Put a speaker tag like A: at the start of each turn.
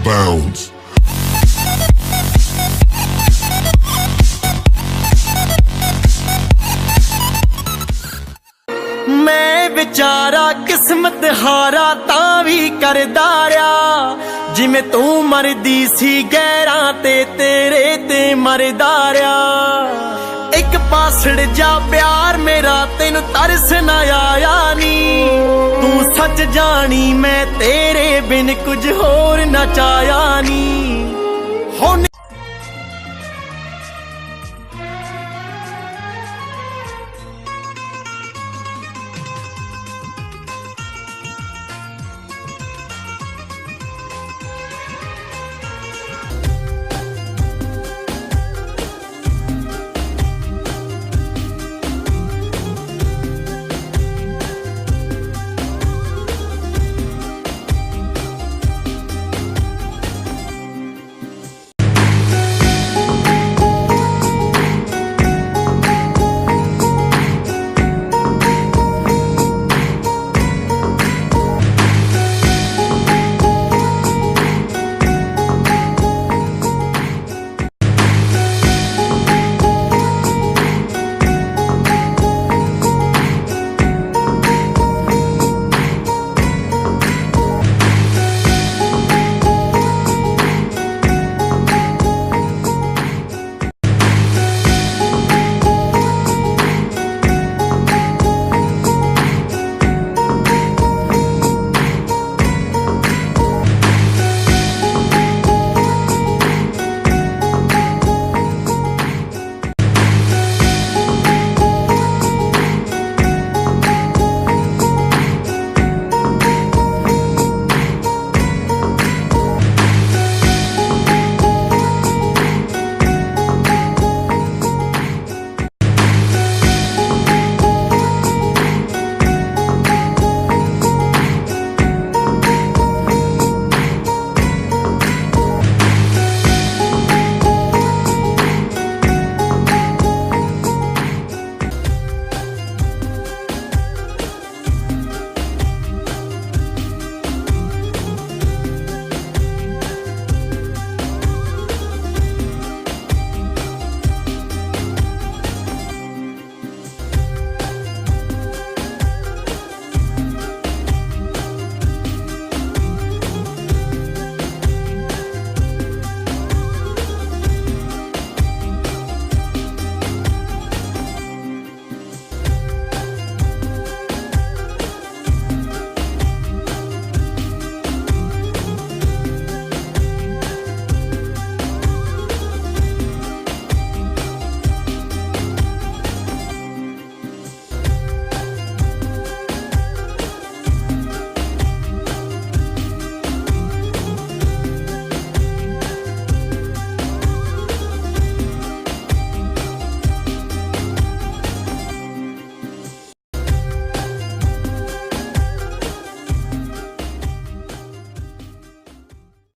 A: bounds.
B: मैं विचारा किस्मत हारा तां भी करदा रहा जिवें तू मरदी सी गैरां ते तेरे ते मरदा रहा एक पासड़ जा प्यार मेरा तेनू तरस ना आया नी तू सच जानी मैं तेरे बिन कुछ होर ना चाया नी हुण